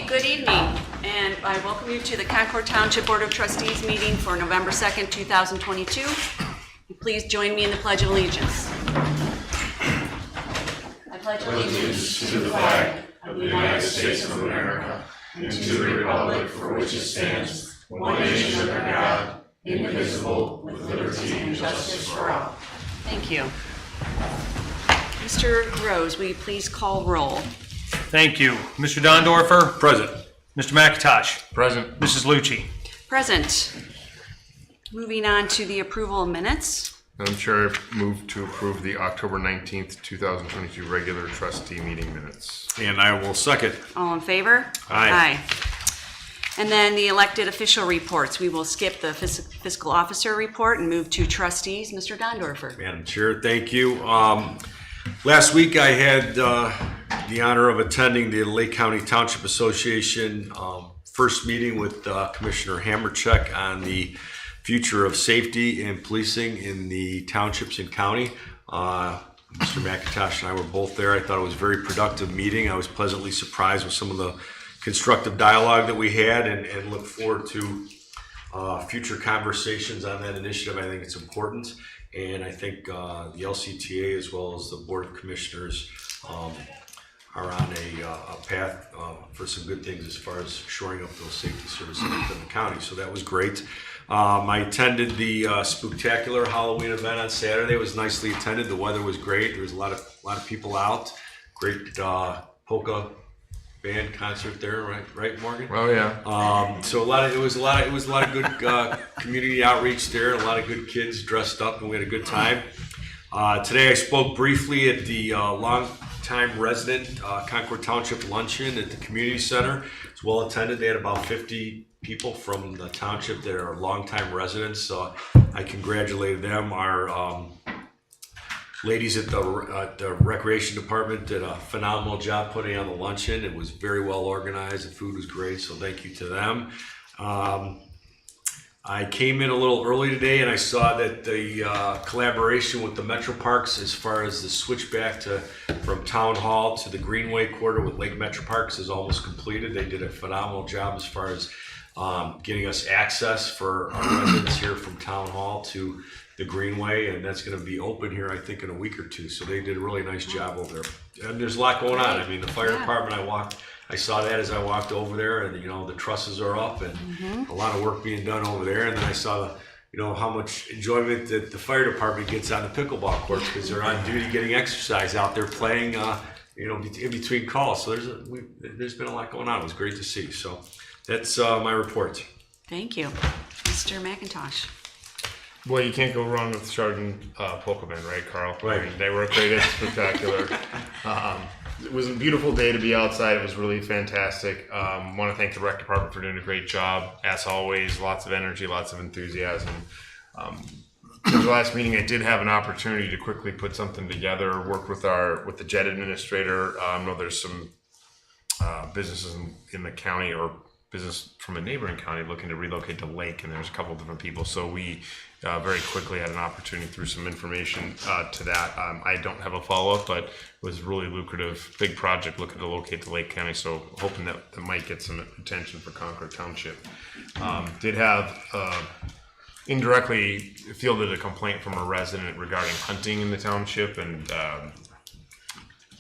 Good evening, and I welcome you to the Concord Township Board of Trustees meeting for November 2nd, 2022. Please join me in the Pledge of Allegiance. I pledge allegiance to the flag of the United States of America and to the republic for which it stands, one nation under God, indivisible, with liberty and justice for all. Thank you. Mr. Rose, will you please call roll? Thank you. Mr. Dondorfer? Present. Mr. McIntosh? Present. Mrs. Lucci? Present. Moving on to the approval of minutes. Madam Chair, I move to approve the October 19th, 2022 regular trustee meeting minutes. And I will second. All in favor? Aye. And then the elected official reports. We will skip the fiscal officer report and move to trustees. Mr. Dondorfer. Madam Chair, thank you. Last week I had the honor of attending the Lake County Township Association first meeting with Commissioner Hammercheck on the future of safety and policing in the townships and county. Mr. McIntosh and I were both there. I thought it was a very productive meeting. I was pleasantly surprised with some of the constructive dialogue that we had and look forward to future conversations on that initiative. I think it's important. And I think the LCTA as well as the Board of Commissioners are on a path for some good things as far as shoring up those safety services within the county. So that was great. I attended the Spooktacular Halloween event on Saturday. It was nicely attended. The weather was great. There was a lot of people out. Great polka band concert there, right, Morgan? Oh yeah. So it was a lot of good community outreach there. A lot of good kids dressed up, and we had a good time. Today I spoke briefly at the longtime resident Concord Township luncheon at the community center. It's well attended. They had about 50 people from the township that are longtime residents. So I congratulated them. Our ladies at the recreation department did a phenomenal job putting on the luncheon. It was very well organized. The food was great, so thank you to them. I came in a little early today and I saw that the collaboration with the Metro Parks as far as the switchback from Town Hall to the Greenway quarter with Lake Metro Parks is almost completed. They did a phenomenal job as far as getting us access for our residents here from Town Hall to the Greenway, and that's going to be open here, I think, in a week or two. So they did a really nice job over there. And there's a lot going on. I mean, the fire department, I saw that as I walked over there, and the trusses are up, and a lot of work being done over there. And then I saw how much enjoyment that the fire department gets on the pickleball courts because they're on duty getting exercise out there playing, in between calls. So there's been a lot going on. It was great to see. So that's my report. Thank you. Mr. McIntosh. Well, you can't go wrong with Chardon Polka Band, right, Carl? Right. I mean, they were great. It's spectacular. It was a beautiful day to be outside. It was really fantastic. Want to thank the rec department for doing a great job. As always, lots of energy, lots of enthusiasm. In the last meeting, I did have an opportunity to quickly put something together. Worked with the JET administrator. I know there's some businesses in the county or business from a neighboring county looking to relocate to Lake, and there's a couple different people. So we very quickly had an opportunity through some information to that. I don't have a follow-up, but it was a really lucrative, big project looking to locate to Lake County. So hoping that might get some attention for Concord Township. Did have indirectly fielded a complaint from a resident regarding hunting in the township, and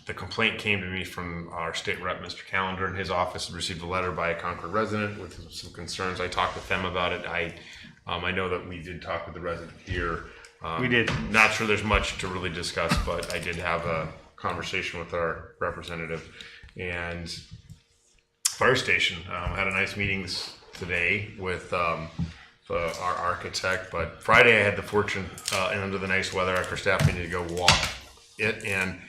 the complaint came to me from our state rep, Mr. Callender, in his office. Received a letter by a Concord resident with some concerns. I talked with them about it. I know that we did talk with the resident here. We did. Not sure there's much to really discuss, but I did have a conversation with our representative. And fire station, had a nice meetings today with our architect. But Friday I had the fortune, and under the nice weather after staff meeting, to go walk it, and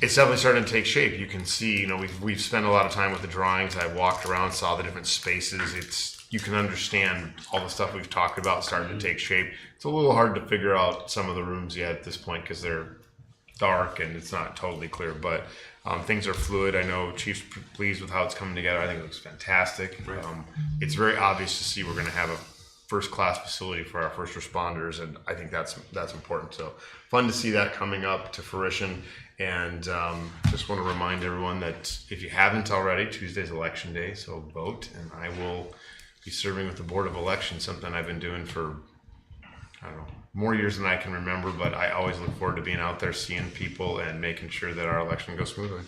it's definitely starting to take shape. You can see, we've spent a lot of time with the drawings. I walked around, saw the different spaces. You can understand all the stuff we've talked about starting to take shape. It's a little hard to figure out some of the rooms yet at this point because they're dark and it's not totally clear, but things are fluid. I know Chief's pleased with how it's coming together. I think it looks fantastic. It's very obvious to see we're going to have a first-class facility for our first responders, and I think that's important. So fun to see that coming up to fruition. And just want to remind everyone that if you haven't already, Tuesday's election day, so vote. And I will be serving with the Board of Elections, something I've been doing for, I don't know, more years than I can remember, but I always look forward to being out there, seeing people, and making sure that our election goes smoothly.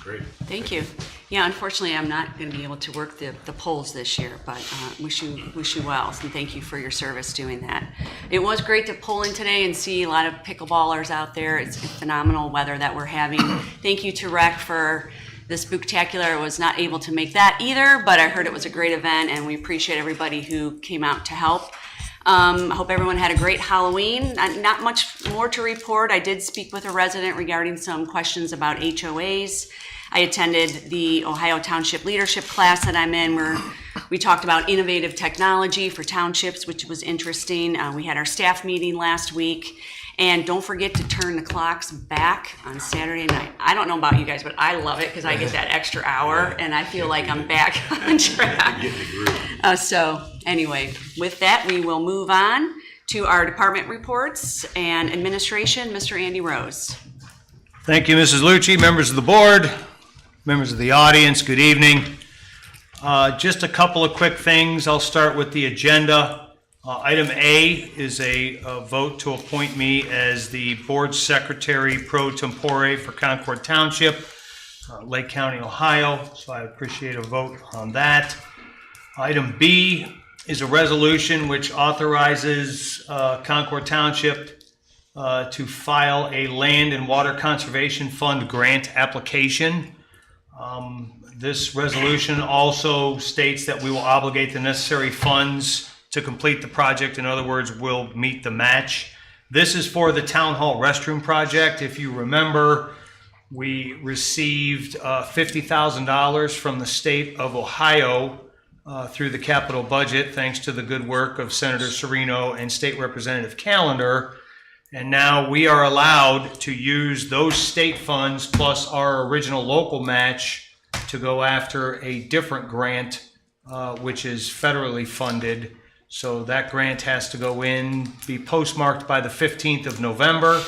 Great. Thank you. Yeah, unfortunately, I'm not going to be able to work the polls this year, but wish you well, and thank you for your service doing that. It was great to pull in today and see a lot of pickleballers out there. It's phenomenal weather that we're having. Thank you to Rec for the Spooktacular. I was not able to make that either, but I heard it was a great event, and we appreciate everybody who came out to help. I hope everyone had a great Halloween. Not much more to report. I did speak with a resident regarding some questions about HOAs. I attended the Ohio Township Leadership class that I'm in, where we talked about innovative technology for townships, which was interesting. We had our staff meeting last week. And don't forget to turn the clocks back on Saturday night. I don't know about you guys, but I love it because I get that extra hour and I feel like I'm back on track. So anyway, with that, we will move on to our department reports and administration. Mr. Andy Rose. Thank you, Mrs. Lucci, members of the board, members of the audience, good evening. Just a couple of quick things. I'll start with the agenda. Item A is a vote to appoint me as the board secretary pro tempore for Concord Township, Lake County, Ohio. So I appreciate a vote on that. Item B is a resolution which authorizes Concord Township to file a Land and Water Conservation Fund grant application. This resolution also states that we will obligate the necessary funds to complete the project. In other words, we'll meet the match. This is for the Town Hall restroom project. If you remember, we received $50,000 from the state of Ohio through the capital budget, thanks to the good work of Senator Serino and State Representative Callender. And now we are allowed to use those state funds plus our original local match to go after a different grant, which is federally funded. So that grant has to go in, be postmarked by the 15th of November.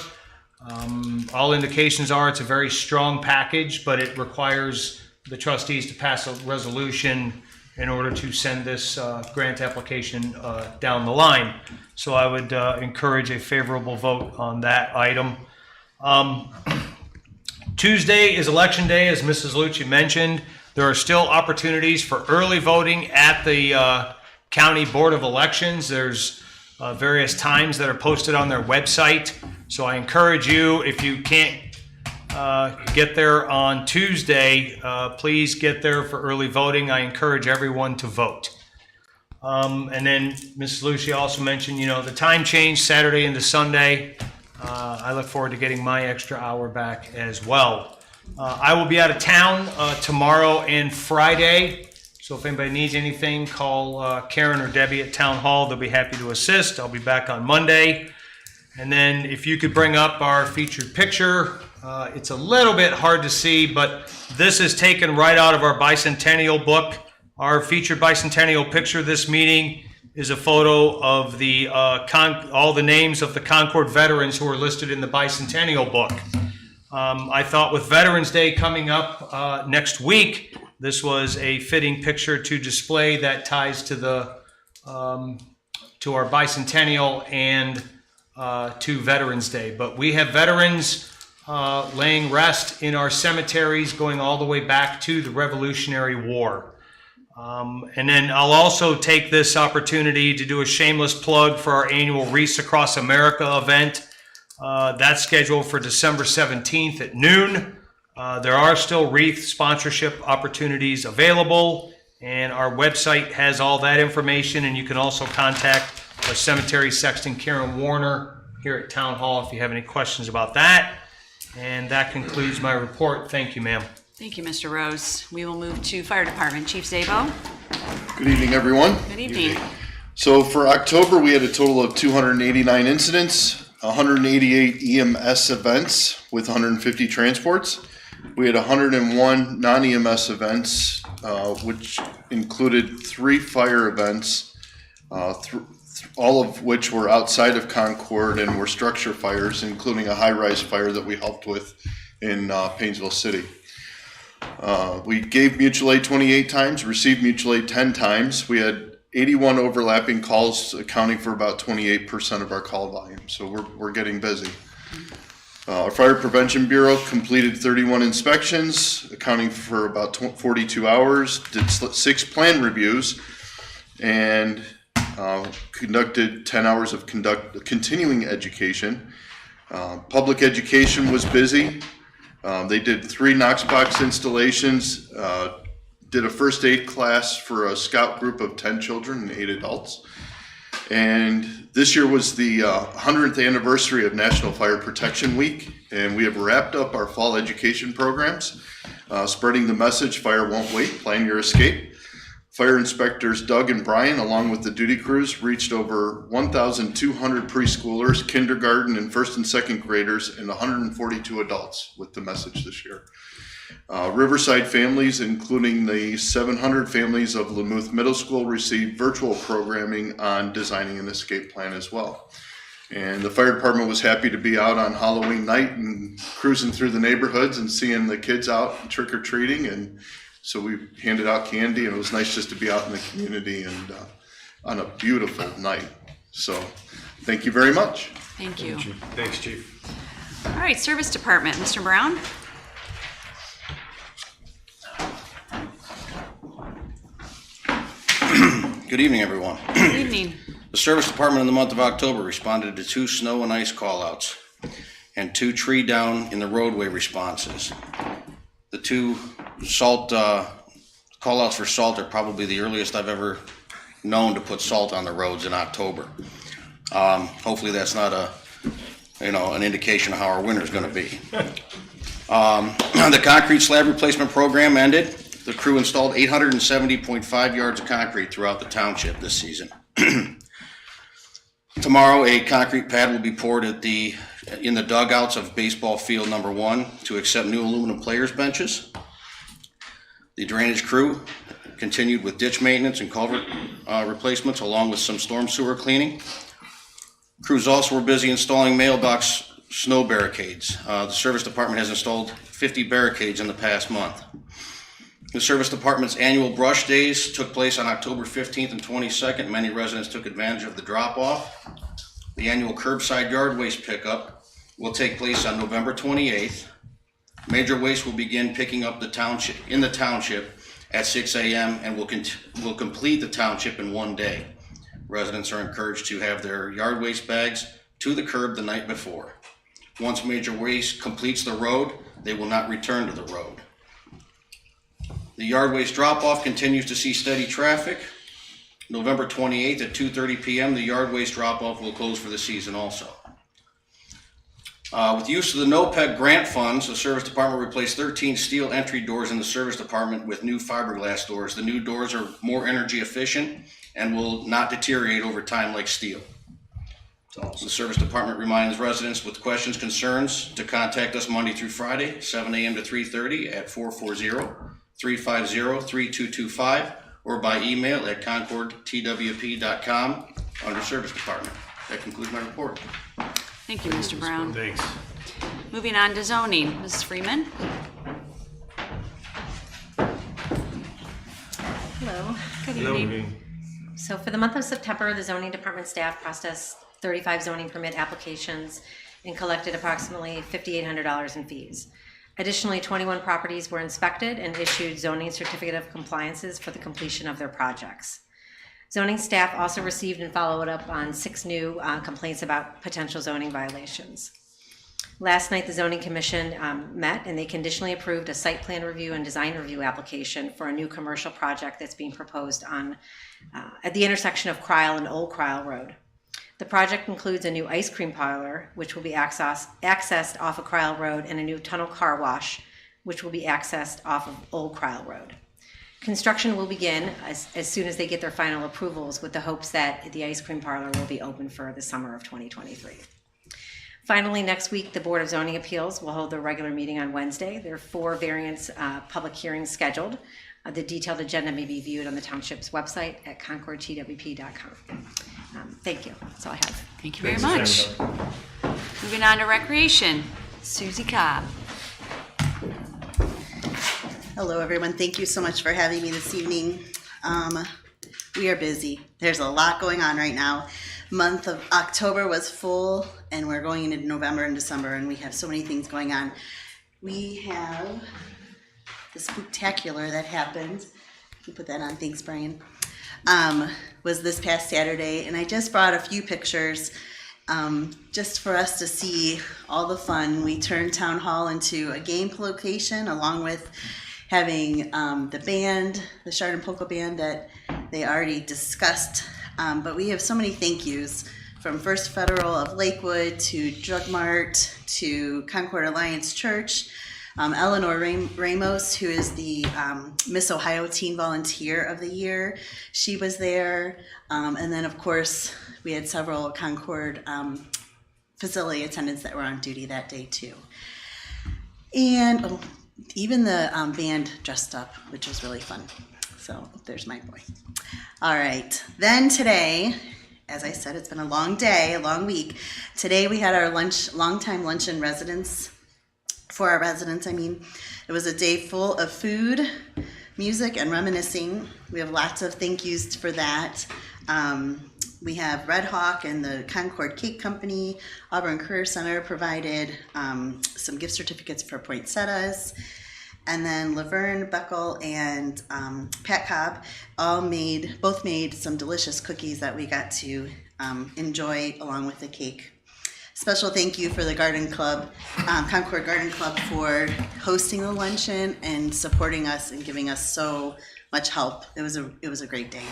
All indications are it's a very strong package, but it requires the trustees to pass a resolution in order to send this grant application down the line. So I would encourage a favorable vote on that item. Tuesday is election day, as Mrs. Lucci mentioned. There are still opportunities for early voting at the County Board of Elections. There's various times that are posted on their website. So I encourage you, if you can't get there on Tuesday, please get there for early voting. I encourage everyone to vote. And then Ms. Lucci also mentioned, the time change Saturday into Sunday. I look forward to getting my extra hour back as well. I will be out of town tomorrow and Friday. So if anybody needs anything, call Karen or Debbie at Town Hall. They'll be happy to assist. I'll be back on Monday. And then if you could bring up our featured picture. It's a little bit hard to see, but this is taken right out of our bicentennial book. Our featured bicentennial picture this meeting is a photo of the all the names of the Concord veterans who are listed in the bicentennial book. I thought with Veterans Day coming up next week, this was a fitting picture to display that ties to the to our bicentennial and to Veterans Day. But we have veterans laying rest in our cemeteries going all the way back to the Revolutionary War. And then I'll also take this opportunity to do a shameless plug for our annual Wreaths Across America event. That's scheduled for December 17th at noon. There are still wreath sponsorship opportunities available, and our website has all that information, and you can also contact our cemetery sexton, Karen Warner, here at Town Hall if you have any questions about that. And that concludes my report. Thank you, ma'am. Thank you, Mr. Rose. We will move to Fire Department. Chief Szabo. Good evening, everyone. Good evening. So for October, we had a total of 289 incidents, 188 EMS events with 150 transports. We had 101 non-EMS events, which included 3 fire events, all of which were outside of Concord and were structure fires, including a high-rise fire that we helped with in Painesville City. We gave mutual aid 28 times, received mutual aid 10 times. We had 81 overlapping calls, accounting for about 28% of our call volume. So we're getting busy. Our Fire Prevention Bureau completed 31 inspections, accounting for about 42 hours, did 6 plan reviews, and conducted 10 hours of continuing education. Public education was busy. They did 3 Knox box installations, did a first aid class for a scout group of 10 children and 8 adults. And this year was the 100th anniversary of National Fire Protection Week, and we have wrapped up our fall education programs, spreading the message, fire won't wait, plan your escape. Fire inspectors Doug and Brian, along with the duty crews, reached over 1,200 preschoolers, kindergarten, and first and second graders, and 142 adults with the message this year. Riverside families, including the 700 families of Lamouth Middle School, received virtual programming on designing an escape plan as well. And the fire department was happy to be out on Halloween night and cruising through the neighborhoods and seeing the kids out trick-or-treating. And so we handed out candy, and it was nice just to be out in the community and on a beautiful night. So thank you very much. Thank you. Thanks, Chief. All right, Service Department, Mr. Brown? Good evening, everyone. Good evening. The Service Department in the month of October responded to 2 snow and ice callouts and 2 tree down in the roadway responses. The 2 salt callouts for salt are probably the earliest I've ever known to put salt on the roads in October. Hopefully that's not an indication of how our winter is going to be. The concrete slab replacement program ended. The crew installed 870.5 yards of concrete throughout the township this season. Tomorrow, a concrete pad will be poured in the dugouts of baseball field number 1 to accept new aluminum players benches. The drainage crew continued with ditch maintenance and culvert replacements, along with some storm sewer cleaning. Crews also were busy installing mailbox snow barricades. The service department has installed 50 barricades in the past month. The Service Department's annual brush days took place on October 15th and 22nd. Many residents took advantage of the drop-off. The annual curbside yard waste pickup will take place on November 28th. Major waste will begin picking up in the township at 6 a.m. and will complete the township in 1 day. Residents are encouraged to have their yard waste bags to the curb the night before. Once major waste completes the road, they will not return to the road. The yard waste drop-off continues to see steady traffic. November 28th at 2:30 p.m., the yard waste drop-off will close for the season also. With use of the NOPEC grant funds, the Service Department replaced 13 steel entry doors in the Service Department with new fiberglass doors. The new doors are more energy efficient and will not deteriorate over time like steel. The Service Department reminds residents with questions, concerns to contact us Monday through Friday, 7 a.m. to 3:30 at 440-350-3225 or by email at concordtwp.com under Service Department. That concludes my report. Thank you, Mr. Brown. Thanks. Moving on to zoning, Mrs. Freeman? Hello. Good evening. So for the month of September, the zoning department staff processed 35 zoning permit applications and collected approximately $5,800 in fees. Additionally, 21 properties were inspected and issued zoning certificate of compliances for the completion of their projects. Zoning staff also received and followed up on 6 new complaints about potential zoning violations. Last night, the Zoning Commission met and they conditionally approved a site plan review and design review application for a new commercial project that's being proposed at the intersection of Cryle and Old Cryle Road. The project includes a new ice cream parlor, which will be accessed off of Cryle Road, and a new tunnel car wash, which will be accessed off of Old Cryle Road. Construction will begin as soon as they get their final approvals, with the hopes that the ice cream parlor will be open for the summer of 2023. Finally, next week, the Board of Zoning Appeals will hold their regular meeting on Wednesday. There are 4 variance public hearings scheduled. The detailed agenda may be viewed on the township's website at concordtwp.com. Thank you. That's all I have. Thank you very much. Moving on to recreation, Susie Cobb. Hello, everyone. Thank you so much for having me this evening. We are busy. There's a lot going on right now. Month of October was full, and we're going into November and December, and we have so many things going on. We have the spooktacular that happened. You put that on. Thanks, Brian. Was this past Saturday, and I just brought a few pictures just for us to see all the fun. We turned Town Hall into a game location, along with having the band, the Chardon Polka Band that they already discussed. But we have so many thank yous, from First Federal of Lakewood to Drug Mart to Concord Alliance Church. Eleanor Ramos, who is the Miss Ohio Teen Volunteer of the Year, she was there. And then, of course, we had several Concord facility attendants that were on duty that day, too. And even the band dressed up, which was really fun. So there's my boy. All right. Then today, as I said, it's been a long day, a long week. Today we had our long-time luncheon for our residents. It was a day full of food, music, and reminiscing. We have lots of thank yous for that. We have Red Hawk and the Concord Cake Company. Auburn Career Center provided some gift certificates for poinsettias. And then Laverne Beckel and Pat Cobb both made some delicious cookies that we got to enjoy along with the cake. Special thank you for the Garden Club, Concord Garden Club, for hosting the luncheon and supporting us and giving us so much help. It was a great day.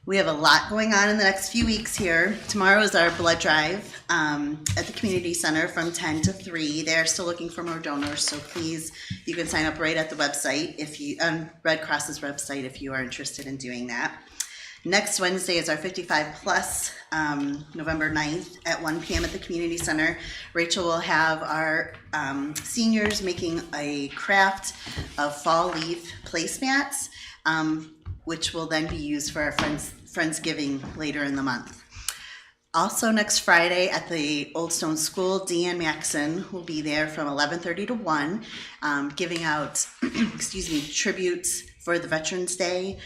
We have a lot going on in the next few weeks here. Tomorrow is our blood drive at the community center from 10 to 3. They're still looking for more donors, so please, you can sign up right at the website, on Red Cross's website, if you are interested in doing that. Next Wednesday is our 55 plus, November 9th at 1 p.m. at the community center. Rachel will have our seniors making a craft of fall leaf placemats, which will then be used for our Friendsgiving later in the month. Also next Friday at the Old Stone School, Deanne Maxon will be there from 11:30 to 1, giving out tributes for the Veterans Day.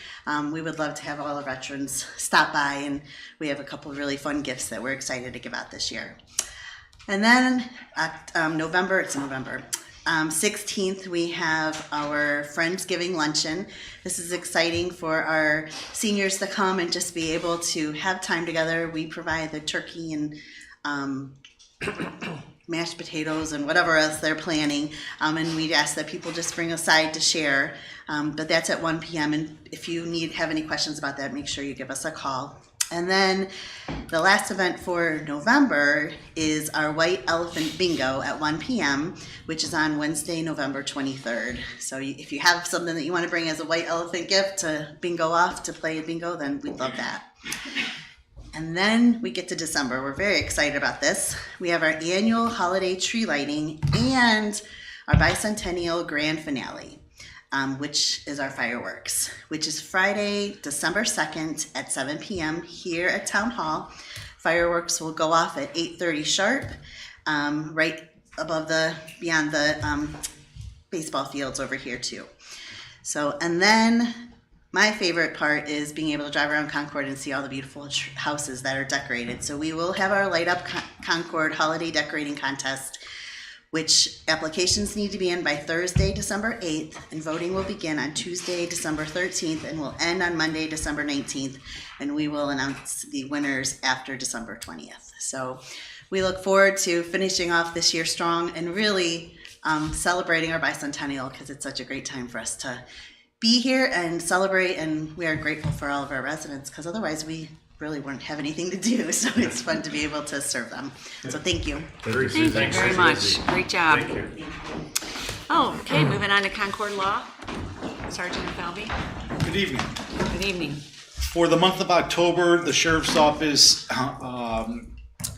We would love to have all the veterans stop by, and we have a couple of really fun gifts that we're excited to give out this year. And then November 16th, we have our Friendsgiving luncheon. This is exciting for our seniors to come and just be able to have time together. We provide the turkey and mashed potatoes and whatever else they're planning. And we'd ask that people just bring a side to share. But that's at 1 p.m. And if you have any questions about that, make sure you give us a call. And then the last event for November is our White Elephant Bingo at 1 p.m., which is on Wednesday, November 23rd. So if you have something that you want to bring as a White Elephant gift to bingo off, to play a bingo, then we'd love that. And then we get to December. We're very excited about this. We have our annual holiday tree lighting and our bicentennial grand finale, which is our fireworks, which is Friday, December 2nd at 7 p.m. here at Town Hall. Fireworks will go off at 8:30 sharp, right beyond the baseball fields over here too. So, and then my favorite part is being able to drive around Concord and see all the beautiful houses that are decorated. So we will have our Light Up Concord Holiday Decorating Contest, which applications need to be in by Thursday, December 8th, and voting will begin on Tuesday, December 13th, and will end on Monday, December 19th, and we will announce the winners after December 20th. So we look forward to finishing off this year strong and really celebrating our bicentennial, because it's such a great time for us to be here and celebrate, and we are grateful for all of our residents, because otherwise we really wouldn't have anything to do, so it's fun to be able to serve them. So thank you. Thank you very much. Great job. Thank you. Oh, okay, moving on to Concord Law. Sergeant Falvey. Good evening. Good evening. For the month of October, the Sheriff's Office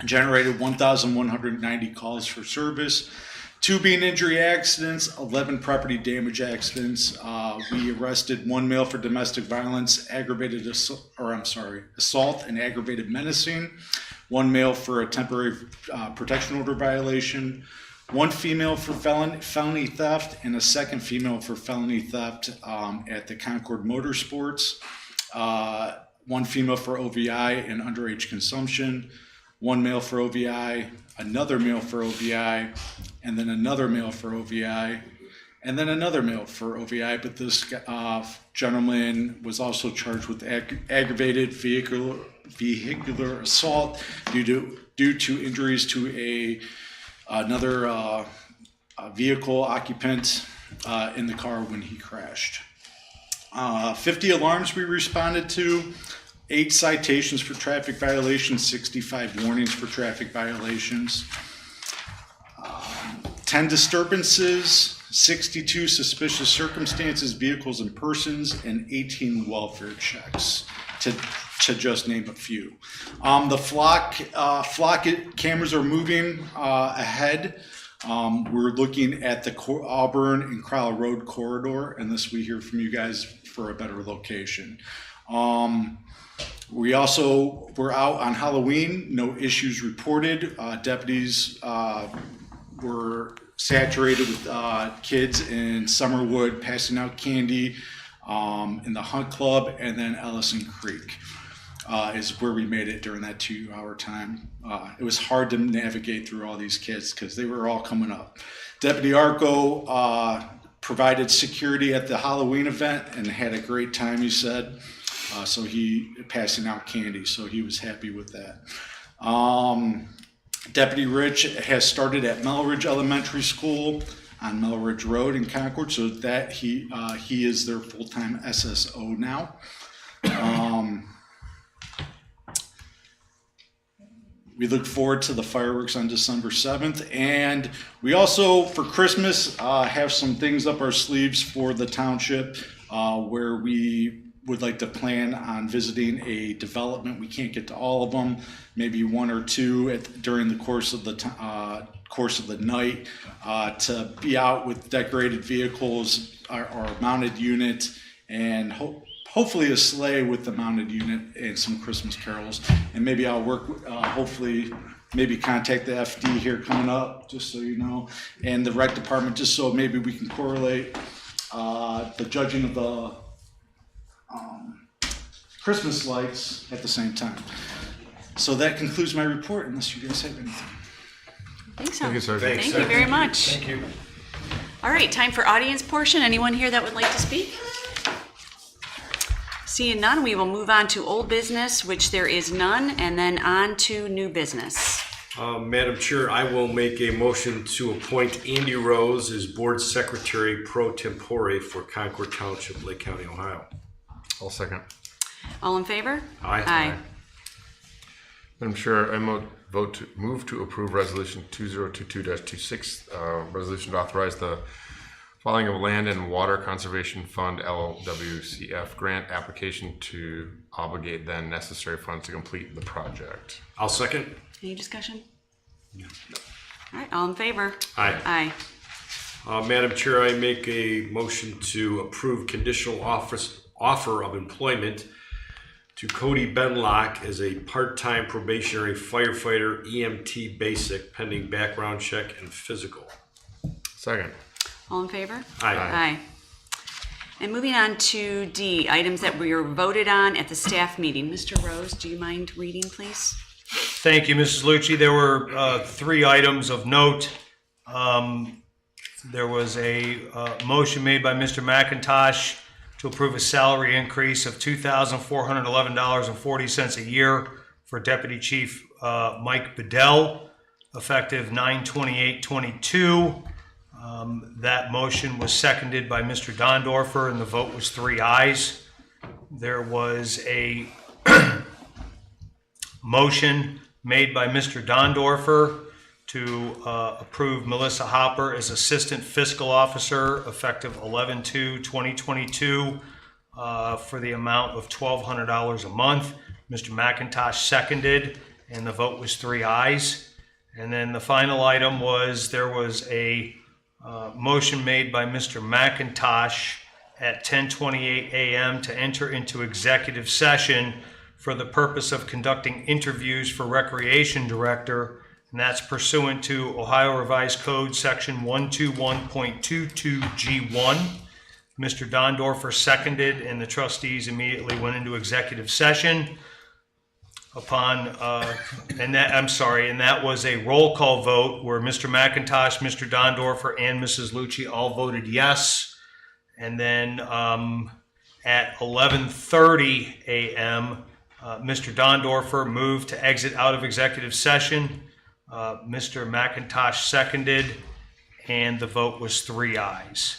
generated 1,190 calls for service 2 being injury accidents, 11 property damage accidents. We arrested 1 male for domestic violence, assault and aggravated menacing, 1 male for a temporary protection order violation, 1 female for felony theft, and a 2nd female for felony theft at the Concord Motorsports, 1 female for OVI and underage consumption, 1 male for OVI, another male for OVI, and then another male for OVI, and then another male for OVI. But this gentleman was also charged with aggravated vehicular assault due to injuries to another vehicle occupant in the car when he crashed. 50 alarms we responded to, 8 citations for traffic violations, 65 warnings for traffic violations, 10 disturbances, 62 suspicious circumstances, vehicles and persons, and 18 welfare checks, to just name a few. The flock cameras are moving ahead. We're looking at the Auburn and Crowell Road corridor, unless we hear from you guys for a better location. We also were out on Halloween, no issues reported. Deputies were saturated with kids in Summerwood passing out candy in the Hunt Club, and then Ellison Creek is where we made it during that 2-hour time. It was hard to navigate through all these kids because they were all coming up. Deputy Arco provided security at the Halloween event and had a great time, he said. So he passing out candy, so he was happy with that. Deputy Rich has started at Melridge Elementary School on Melridge Road in Concord, so that he is their full-time SSO now. We look forward to the fireworks on December 7th, and we also, for Christmas, have some things up our sleeves for the township where we would like to plan on visiting a development. We can't get to all of them, maybe 1 or 2 during the course of the night, to be out with decorated vehicles, our mounted unit, and hopefully a sleigh with the mounted unit and some Christmas carols. And maybe I'll work, hopefully, maybe contact the FD here coming up, just so you know, and the rec department, just so maybe we can correlate the judging of the Christmas lights at the same time. So that concludes my report, unless you guys have anything. I think so. Thank you, sir. Thank you very much. Thank you. All right, time for audience portion. Anyone here that would like to speak? Seeing none, we will move on to old business, which there is none, and then on to new business. Madam Chair, I will make a motion to appoint Andy Rose as Board Secretary pro tempore for Concord Township, Lake County, Ohio. I'll second. All in favor? Aye. Madam Chair, I move to approve Resolution 2022-26, resolution to authorize the filing of Land and Water Conservation Fund LWCF grant application to obligate then necessary funds to complete the project. I'll second. Any discussion? No. All right, all in favor? Aye. Aye. Madam Chair, I make a motion to approve conditional offer of employment to Cody Benlock as a part-time probationary firefighter, EMT basic, pending background check and physical. Second. All in favor? Aye. Aye. And moving on to D, items that we were voted on at the staff meeting. Mr. Rose, do you mind reading, please? Thank you, Mrs. Lucci. There were 3 items of note. There was a motion made by Mr. McIntosh to approve a salary increase of $2,411.40 a year for Deputy Chief Mike Bedell, effective 9/28/22. That motion was seconded by Mr. Dondorfer, and the vote was 3 ayes. There was a motion made by Mr. Dondorfer to approve Melissa Hopper as Assistant Fiscal Officer, effective 11/2/2022, for the amount of $1,200 a month. Mr. McIntosh seconded, and the vote was 3 ayes. And then the final item was, there was a motion made by Mr. McIntosh at 10:28 a.m. to enter into executive session for the purpose of conducting interviews for Recreation Director, and that's pursuant to Ohio Revised Code Section 121.22G1. Mr. Dondorfer seconded, and the trustees immediately went into executive session. And that was a roll call vote where Mr. McIntosh, Mr. Dondorfer, and Mrs. Lucci all voted yes. And then at 11:30 a.m., Mr. Dondorfer moved to exit out of executive session. Mr. McIntosh seconded, and the vote was 3 ayes.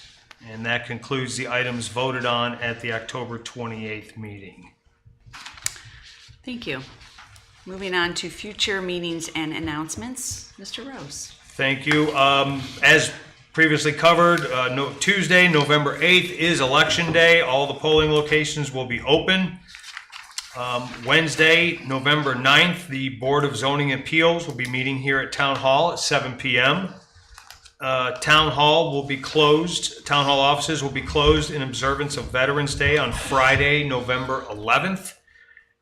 And that concludes the items voted on at the October 28th meeting. Thank you. Moving on to future meetings and announcements. Mr. Rose. Thank you. As previously covered, Tuesday, November 8th is Election Day. All the polling locations will be open. Wednesday, November 9th, the Board of Zoning Appeals will be meeting here at Town Hall at 7 p.m. Town Hall will be closed. Town Hall offices will be closed in observance of Veterans Day on Friday, November 11th.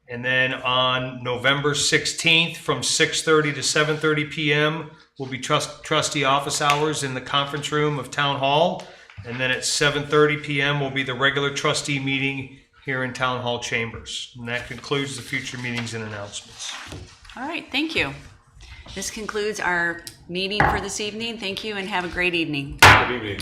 And then on November 16th, from 6:30 to 7:30 p.m., will be trustee office hours in the conference room of Town Hall. And then at 7:30 p.m. will be the regular trustee meeting here in Town Hall chambers. And that concludes the future meetings and announcements. All right, thank you. This concludes our meeting for this evening. Thank you and have a great evening. Good evening.